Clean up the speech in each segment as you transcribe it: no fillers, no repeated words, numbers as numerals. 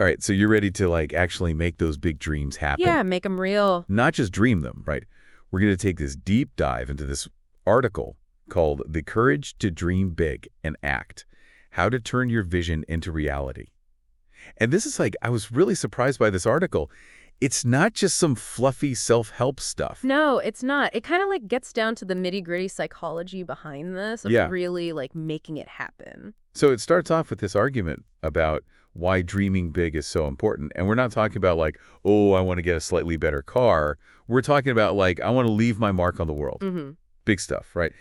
All right, so you're ready to like actually make those big dreams happen. Yeah, make them real. Not just dream them, right? We're going to take this deep dive into this article called The Courage to Dream Big and Act: How to Turn Your Vision into Reality. And this is like, I was really surprised by this article. It's not just some fluffy self-help stuff. No, it's not. It kind of like gets down to the nitty-gritty psychology behind this of Yeah. really like making it happen. So it starts off with this argument about why dreaming big is so important. And we're not talking about like, oh, I want to get a slightly better car. We're talking about like, I want to leave my mark on the world. Mm-hmm. Big stuff, right?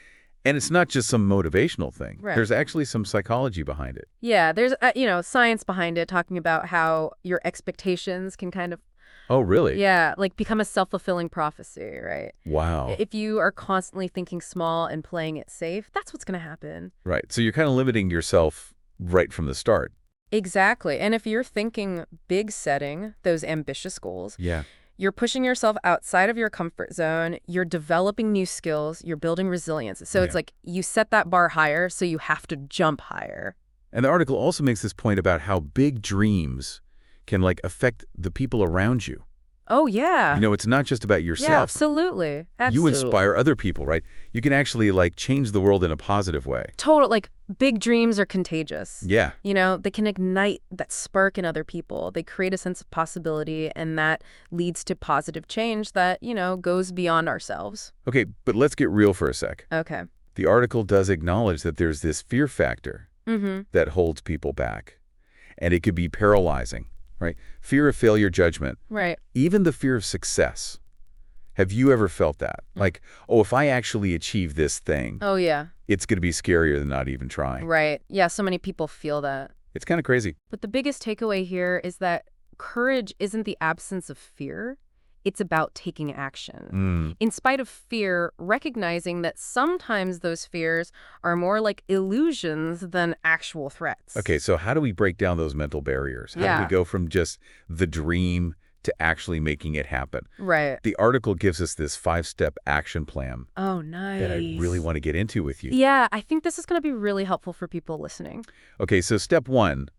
And it's not just some motivational thing. Right. There's actually some psychology behind it. Yeah, there's science behind it, talking about how your expectations can kind of Oh, really? like become a self-fulfilling prophecy, right? Wow. If you are constantly thinking small and playing it safe, that's what's going to happen. Right. So you're kind of limiting yourself right from the start. Exactly. And if you're thinking big setting, those ambitious goals, Yeah. you're pushing yourself outside of your comfort zone, you're developing new skills, you're building resilience. So it's Yeah. like you set that bar higher, so you have to jump higher. And the article also makes this point about how big dreams can like affect the people around you. Oh, yeah. You know, it's not just about Yeah, yourself. absolutely. You Absolutely. inspire other people, right? You can actually like change the world in a positive way. Total, like, big dreams are contagious. Yeah. You know, they can ignite that spark in other people. They create a sense of possibility, and that leads to positive change that, goes beyond ourselves. Okay, but let's get real for a sec. Okay. The article does acknowledge that there's this fear factor Mm-hmm. that holds people back. And it could be paralyzing, right? Fear of failure, judgment, Right. even the fear of success. Have you ever felt that? Like, oh, if I actually achieve this thing, Oh, yeah. it's going to be scarier than not even trying. Right. Yeah, so many people feel that. It's kind of crazy. But the biggest takeaway here is that courage isn't the absence of fear. It's about taking action. In spite of fear, recognizing that sometimes those fears are more like illusions than actual threats. Okay, so how do we break down those mental barriers? How do Yeah. we go from just the dream to actually making it happen? Right. The article gives us this 5-step action plan Oh, nice. that I really want to get into with you. Yeah, I think this is going to be really helpful for people listening. Okay, so step 1,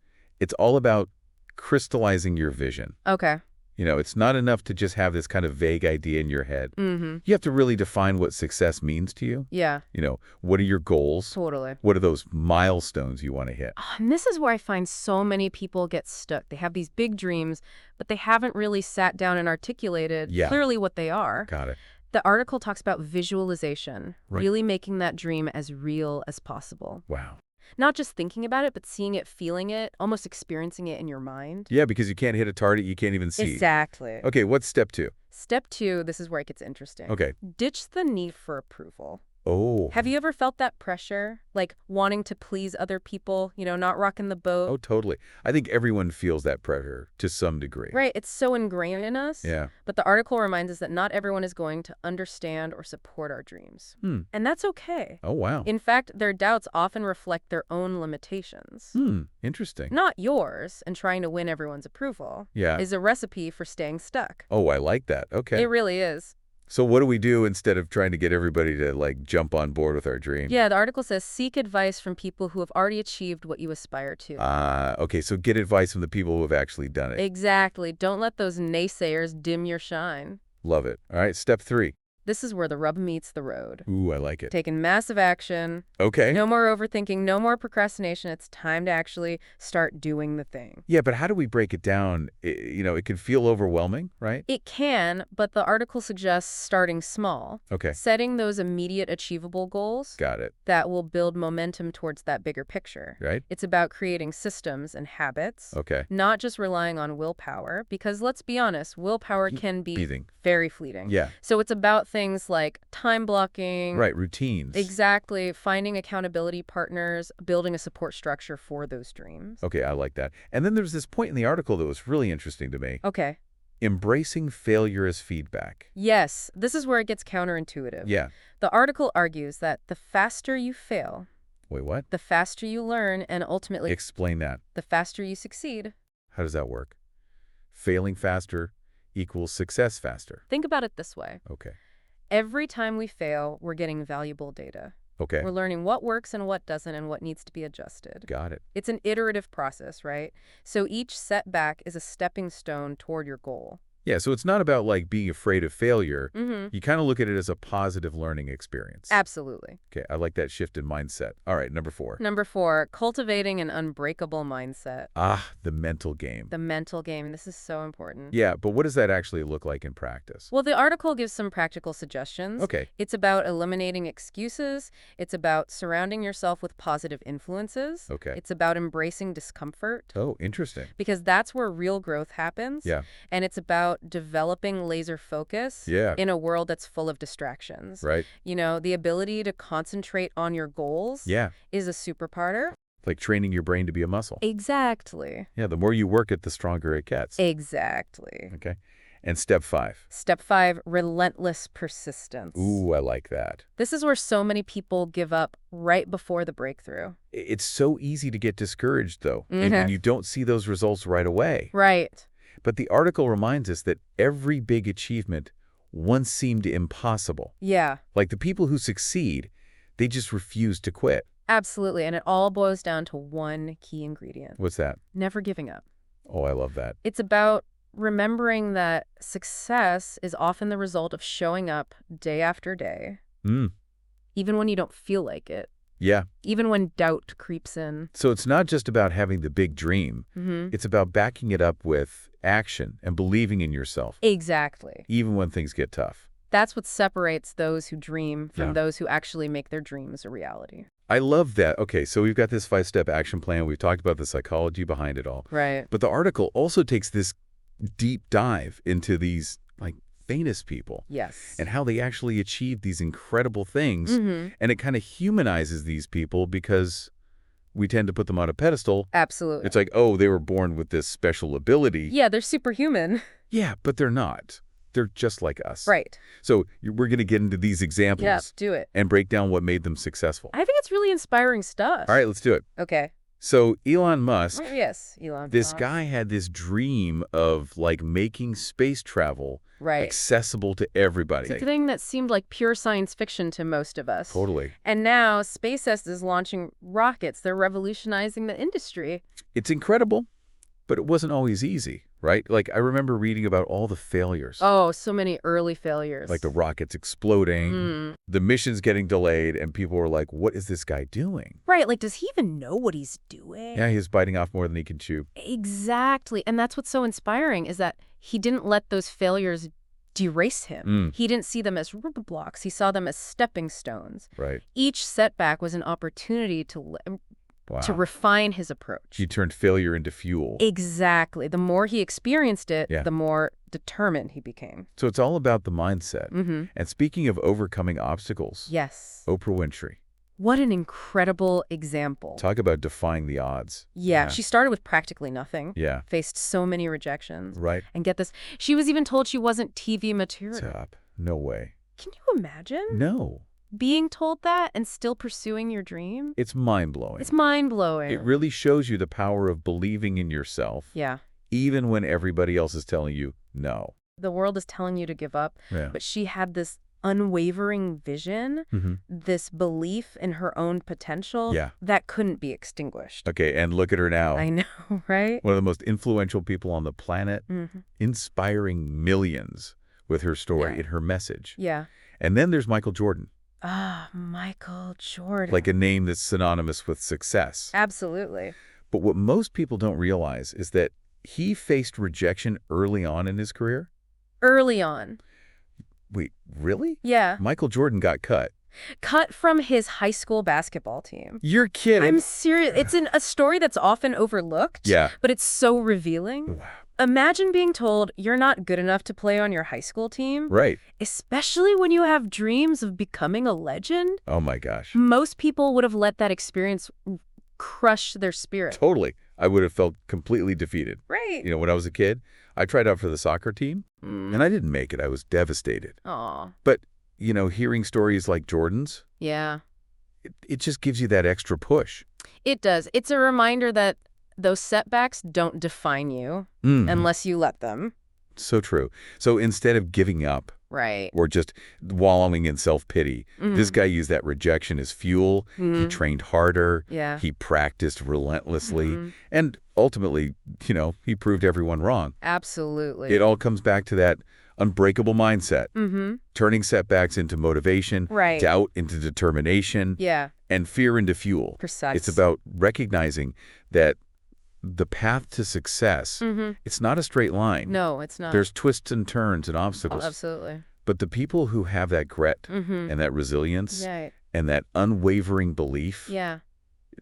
it's all about crystallizing your vision. Okay. You know, it's not enough to just have this kind of vague idea in your head. Mm-hmm. You have to really define what success means to you. Yeah, You know, what are your goals? totally. What are those milestones you want to hit? And this is where I find so many people get stuck. They have these big dreams, but they haven't really sat down and articulated Yeah. clearly what they are. Got it. The article talks about visualization, Right. really making that dream as real as possible. Wow. Not just thinking about it, but seeing it, feeling it, almost experiencing it in your mind. Yeah, because you can't hit a target you can't even see. Exactly. Okay, what's step 2? Step 2, this is where it gets interesting. Okay. Ditch the need for approval. Oh. Have you ever felt that pressure? Like wanting to please other people, not rocking the boat? Oh, totally. I think everyone feels that pressure to some degree. Right, it's so ingrained in us. Yeah. But the article reminds us that not everyone is going to understand or support our dreams. And that's okay. Oh, wow. In fact, their doubts often reflect their own limitations. Interesting. Not yours, and trying to win everyone's approval Yeah. is a recipe for staying stuck. Oh, I like that. Okay. It really is. So what do we do instead of trying to get everybody to like jump on board with our dream? Yeah, the article says seek advice from people who have already achieved what you aspire to. Okay, so get advice from the people who have actually done it. Exactly. Don't let those naysayers dim your shine. Love it. All right, step 3. This is where the rubber meets the road. Ooh, I like it. Taking massive action. Okay. No more overthinking, no more procrastination. It's time to actually start doing the thing. Yeah, but how do we break it down? It can feel overwhelming, right? It can, but the article suggests starting small. Okay. Setting those immediate achievable goals Got it. that will build momentum towards that bigger picture. Right? It's about creating systems and habits, Okay. not just relying on willpower, because let's be honest, willpower can be Breathing. very fleeting. Yeah. So it's about things like time blocking. Right, routines. Exactly. Finding accountability partners, building a support structure for those dreams. Okay, I like that. And then there's this point in the article that was really interesting to me. Okay. Embracing failure as feedback. Yes, this is where it gets counterintuitive. Yeah. The article argues that the faster you fail, Wait, what? the faster you learn, and ultimately, Explain that. the faster you succeed. How does that work? Failing faster equals success faster. Think about it this way. Okay. Every time we fail, we're getting valuable data. Okay. We're learning what works and what doesn't and what needs to be adjusted. Got it. It's an iterative process, right? So each setback is a stepping stone toward your goal. Yeah, so it's not about like being afraid of failure. Mm-hmm. You kind of look at it as a positive learning experience. Absolutely. Okay, I like that shift in mindset. All right, number 4. Number 4, cultivating an unbreakable mindset. The mental game. The mental game. This is so important. Yeah, but what does that actually look like in practice? Well, the article gives some practical suggestions. Okay. It's about eliminating excuses. It's about surrounding yourself with positive influences. Okay. It's about embracing discomfort. Oh, interesting. Because that's where real growth happens. Yeah. And it's about developing laser focus Yeah. in a world that's full of distractions. Right. You know, the ability to concentrate on your goals Yeah. is a superpower. Like training your brain to be a muscle. Exactly. Yeah, the more you work it, the stronger it gets. Exactly. Okay. And step 5. Step 5, relentless persistence. Ooh, I like that. This is where so many people give up right before the breakthrough. It's so easy to get discouraged, though, and you don't see those results right away. Right. But the article reminds us that every big achievement once seemed impossible. Yeah, Like the people who succeed, they just refuse to quit. absolutely. And it all boils down to one key ingredient. What's that? Never giving up. Oh, I love that. It's about remembering that success is often the result of showing up day after day, Mm. even when you don't feel like it, Yeah. even when doubt creeps in. So it's not just about having the big dream. It's about backing it up with action and believing in yourself, Exactly. even when things get tough. That's what separates those who dream from Yeah. those who actually make their dreams a reality. I love that. Okay, so we've got this 5-step action plan. We've talked about the psychology behind it all. Right. But the article also takes this deep dive into these like famous people Yes. and how they actually achieved these incredible things. Mm-hmm. And it kind of humanizes these people because we tend to put them on a pedestal. Absolutely. It's like, oh, they were born with this special ability. Yeah, they're superhuman. Yeah, but they're not. They're just like us. Right. So we're going to get into these examples Yeah, do it. and break down what made them successful. I think it's really inspiring stuff. All right, let's do it. Okay. So Elon Musk, Oh, yes, Elon. this Musk. guy had this dream of like making space travel Right. accessible to everybody. It's a thing that seemed like pure science fiction to most of us. Totally. And now SpaceX is launching rockets. They're revolutionizing the industry. It's incredible, but it wasn't always easy, right? Like I remember reading about all the failures. Oh, so many early failures. Like the rockets exploding, Mm. the missions getting delayed, and people were like, what is this guy doing? Right, like, does he even know what he's doing? Yeah, he's biting off more than he can chew. Exactly. And that's what's so inspiring is that he didn't let those failures derace him. He didn't see them as roadblocks. He saw them as stepping stones. Right. Each setback was an opportunity to Wow. refine his approach. He turned failure into fuel. Exactly. The more he experienced it, Yeah. the more determined he became. So it's all about the mindset. Mm-hmm. And speaking of overcoming obstacles, Yes. Oprah Winfrey. What an incredible example. Talk about defying the odds. Yeah, she started with practically nothing. Yeah. Faced so many rejections. Right. And get this, she was even told she wasn't TV material. Top. No way. Can you imagine No. being told that and still pursuing your dream? It's mind-blowing. It's mind-blowing. It really shows you the power of believing in yourself, Yeah. even when everybody else is telling you no. The world is telling you to give up, Yeah. but she had this unwavering vision, this belief in her own potential Yeah. that couldn't be extinguished. Okay, and look at her now. I know, right? One of the most influential people on the planet, Mhm. inspiring millions with her story Yeah. and her message. Yeah. And then there's Michael Jordan, Michael Jordan. like a name that's synonymous with success. Absolutely. But what most people don't realize is that he faced rejection early on in his career. Early on. Wait, really? Yeah. Michael Jordan got cut. Cut from his high school basketball team. You're kidding. I'm serious. It's a story that's often overlooked. Yeah. But it's so revealing. Wow. Imagine being told you're not good enough to play on your high school team, Right. especially when you have dreams of becoming a legend. Oh my gosh. Most people would have let that experience crush their spirit. Totally. I would have felt completely defeated. Right. You know, when I was a kid, I tried out for the soccer team, and I didn't make it. I was devastated. Aw. But, you know, hearing stories like Jordan's, Yeah. it just gives you that extra push. It does. It's a reminder that those setbacks don't define you unless you let them. So true. So instead of giving up, Right. or just wallowing in self-pity. This guy used that rejection as fuel. He trained harder. Yeah. He practiced relentlessly. And ultimately, he proved everyone wrong. Absolutely. It all comes back to that unbreakable mindset, turning setbacks into motivation, Right. doubt into determination, Yeah. and fear into fuel. Precise. It's about recognizing that the path to success, it's not a straight line. No, it's not. There's twists and turns and obstacles. Absolutely. But the people who have that grit and that resilience Right. and that unwavering belief, Yeah.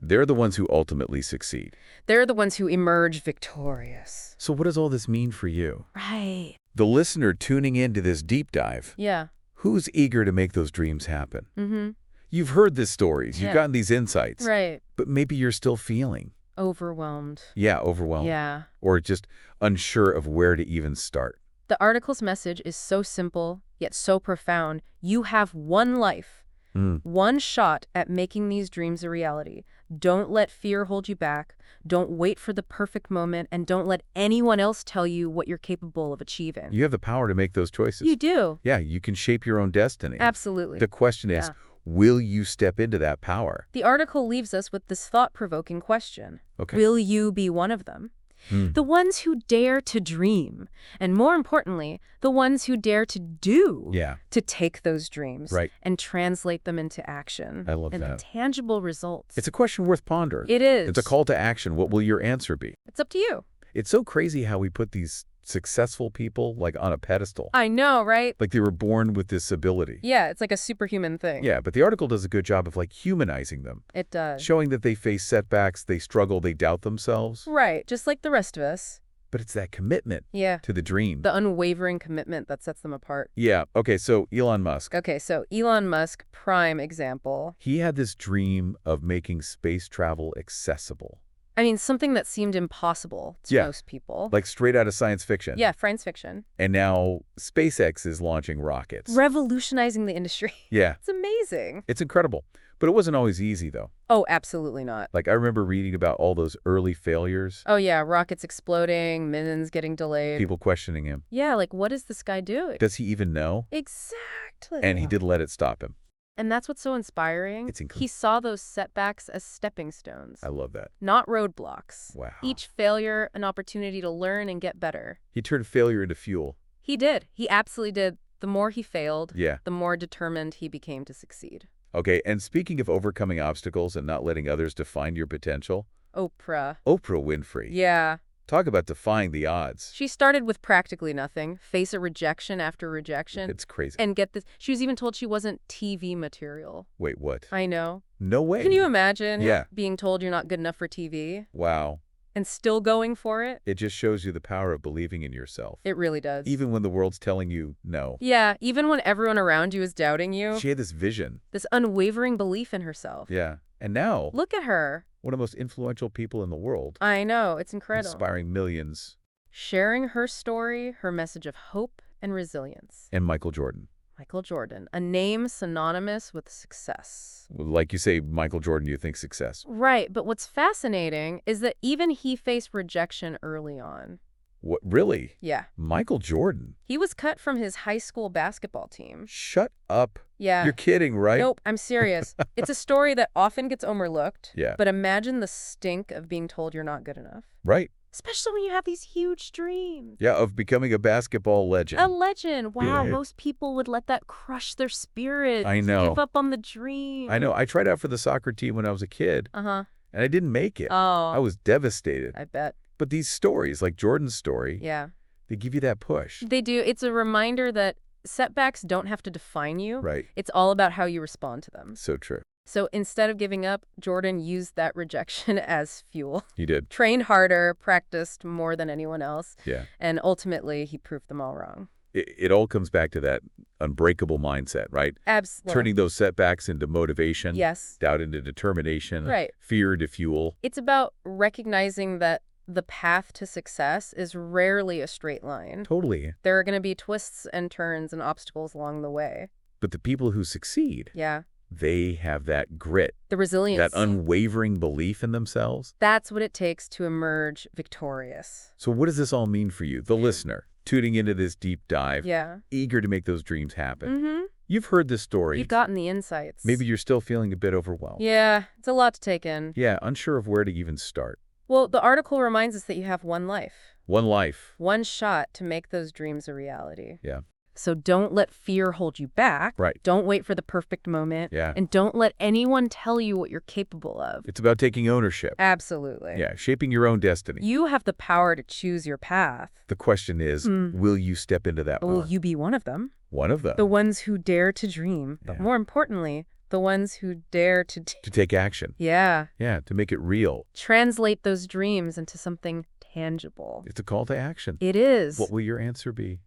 they're the ones who ultimately succeed. They're the ones who emerge victorious. So what does all this mean for you? Right. The listener tuning into this deep dive, Yeah. who's eager to make those dreams happen? Mm-hmm. You've heard these stories. You've Yeah. gotten these insights. Right. But maybe you're still feeling, Overwhelmed. overwhelmed. Yeah. Or just unsure of where to even start. The article's message is so simple, yet so profound. You have one life, one shot at making these dreams a reality. Don't let fear hold you back. Don't wait for the perfect moment, and don't let anyone else tell you what you're capable of achieving. You have the power to make those choices. You do. Yeah, you can shape your own destiny. Absolutely. The question is, Yeah. will you step into that power? The article leaves us with this thought-provoking question. Okay. Will you be one of them? The ones who dare to dream, and more importantly, the ones who dare to do, Yeah. to take those dreams Right. and translate them into action. I love and that. tangible results. It's a question worth pondering. It is. It's a call to action. What will your answer be? It's up to you. It's so crazy how we put these successful people like on a pedestal. I know, right? Like they were born with this ability. Yeah, it's like a superhuman thing. Yeah, but the article does a good job of like humanizing them, It does. showing that they face setbacks, they struggle, they doubt themselves. Right, just like the rest of us. But it's that commitment Yeah. to the dream. The unwavering commitment that sets them apart. Yeah, okay, so Elon Musk. Okay, so Elon Musk, prime example. He had this dream of making space travel accessible. I mean, something that seemed impossible to Yeah. most people. Like straight out of science fiction. Yeah, science fiction. And now SpaceX is launching rockets. Revolutionizing the industry. Yeah, It's amazing. it's incredible. But it wasn't always easy, though. Oh, absolutely not. Like, I remember reading about all those early failures, Oh, yeah, rockets exploding, missions getting delayed. people questioning him. Yeah, like, what is this guy doing? Does he even know? Exactly. And he didn't let it stop him. And that's what's so inspiring. It's incredible. He saw those setbacks as stepping stones, I love that. not roadblocks. Wow. Each failure, an opportunity to learn and get better. He turned failure into fuel. He did. He absolutely did. The more he failed, Yeah. the more determined he became to succeed. Okay, and speaking of overcoming obstacles and not letting others define your potential, Oprah. Oprah Winfrey. Yeah. Talk about defying the odds. She started with practically nothing, face a rejection after rejection. It's crazy. And get this, she was even told she wasn't TV material. Wait, what? I know. No way. Can you imagine Yeah. being told you're not good enough for TV Wow. and still going for it? It just shows you the power of believing in yourself. It really does. Even when the world's telling you no. Yeah, even when everyone around you is doubting you, She had this vision. this unwavering belief in herself. Yeah. And now, Look at her. one of the most influential people in the world, I know, it's incredible. inspiring millions, Sharing her story, her message of hope and resilience. and Michael Jordan. Michael Jordan, a name synonymous with success. Like you say, Michael Jordan, you think success. Right, but what's fascinating is that even he faced rejection early on. What, really? Yeah. Michael Jordan? He was cut from his high school basketball team. Shut up. Yeah. You're kidding, right? Nope, I'm serious. It's a story that often gets overlooked. Yeah. But imagine the stink of being told you're not good enough. Right. Especially when you have these huge dreams. Yeah, of becoming a basketball legend. A legend. Wow, Yeah. most people would let that crush their spirit. I know. Give up on the dream. I know. I tried out for the soccer team when I was a kid, Uh-huh. and I didn't make it. Oh. I was devastated. I bet. But these stories, like Jordan's story, Yeah. they give you that push. They do. It's a reminder that setbacks don't have to define you. Right. It's all about how you respond to them. So true. So instead of giving up, Jordan used that rejection as fuel. You did. Trained harder, practiced more than anyone else, Yeah. and ultimately he proved them all wrong. It all comes back to that unbreakable mindset, right? Absolutely. Turning those setbacks into motivation. Yes. Doubt into determination. Right. Fear into fuel. It's about recognizing that the path to success is rarely a straight line. Totally. There are going to be twists and turns and obstacles along the way. But the people who succeed, Yeah. they have that grit, The resilience. that unwavering belief in themselves. That's what it takes to emerge victorious. So what does this all mean for you, the listener, tuning into this deep dive, Yeah. eager to make those dreams happen. Mm-hmm. You've heard this story. You've gotten the insights. Maybe you're still feeling a bit overwhelmed. Yeah, it's a lot to take in. Yeah, unsure of where to even start. Well, the article reminds us that you have one life, One life. one shot to make those dreams a reality. Yeah. So don't let fear hold you back. Right. Don't wait for the perfect moment. Yeah. And don't let anyone tell you what you're capable of. It's about taking ownership. Absolutely. Yeah, shaping your own destiny. You have the power to choose your path. The question is, will you step into that Will power? you be one of them? One of them. The ones who dare to dream. But Yeah. more importantly, the ones who dare to... To take action. Yeah. Yeah, to make it real. Translate those dreams into something tangible. It's a call to action. It is. What will your answer be?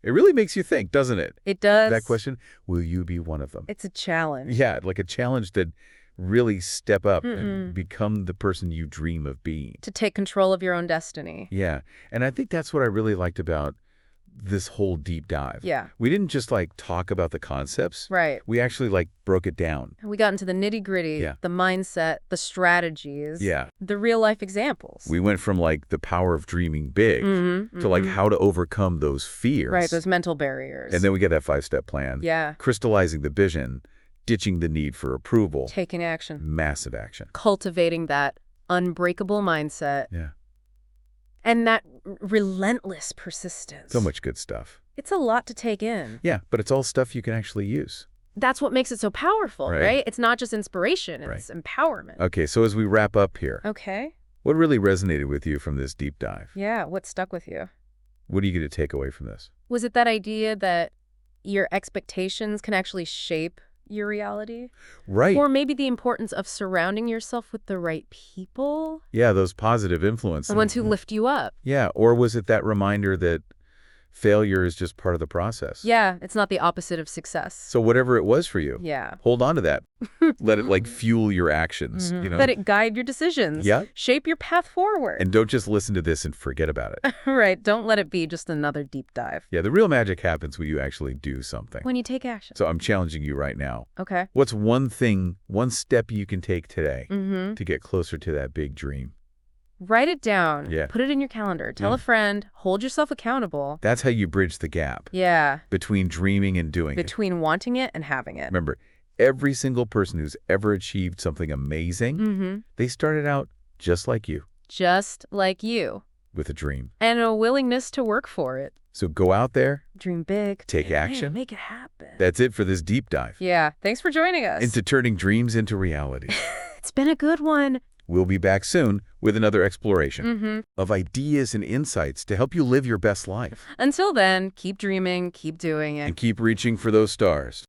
It really makes you think, doesn't it? It does. That question, will you be one of them? It's a challenge. Yeah, like a challenge that really step up Mm-mm. and become the person you dream of being. To take control of your own destiny. Yeah, and I think that's what I really liked about this whole deep dive. Yeah. We didn't just like talk about the concepts. Right. We actually like broke it down. We got into the nitty-gritty, Yeah. the mindset, the strategies, Yeah. the real-life examples. We went from like the power of dreaming big Mhm, to like mhm. how to overcome those fears. Right, those mental barriers. And then we get that 5-step plan. Yeah. Crystallizing the vision, ditching the need for approval. Taking action. Massive action. Cultivating that unbreakable mindset Yeah. and that relentless persistence. So much good stuff. It's a lot to take in. Yeah, but it's all stuff you can actually use. That's what makes it so powerful, Right. right? It's not just inspiration, it's empowerment. Okay, so as we wrap up here, Okay. what really resonated with you from this deep dive? Yeah, what stuck with you? What are you going to take away from this? Was it that idea that your expectations can actually shape your reality? Right. Or maybe the importance of surrounding yourself with the right people? Yeah, those positive influences. The ones who lift you up. Yeah, or was it that reminder that failure is just part of the process? Yeah, it's not the opposite of success. So whatever it was for you, Yeah. hold on to that. Let it like fuel your actions, you know? Let it guide your decisions. Yeah. Shape your path forward. And don't just listen to this and forget about it. Right. Don't let it be just another deep dive. Yeah, the real magic happens when you actually do something. When you take action. So I'm challenging you right now. Okay. What's one thing, one step you can take today Mm-hmm. to get closer to that big dream? Write it down. Yeah. Put it in your calendar. Tell Yeah. a friend. Hold yourself accountable. That's how you bridge the gap Yeah. between dreaming and doing it. Between wanting it and having it. Remember, every single person who's ever achieved something amazing, Mm-hmm. they started out just like you, Just like you. with a dream. And a willingness to work for it. So go out there, Dream big. take Man, action. make it happen. That's it for this deep dive Yeah. Thanks for joining us. into turning dreams into reality. It's been a good one. We'll be back soon with another exploration Mm-hmm. of ideas and insights to help you live your best life Until then, keep dreaming, keep doing it. and keep reaching for those stars.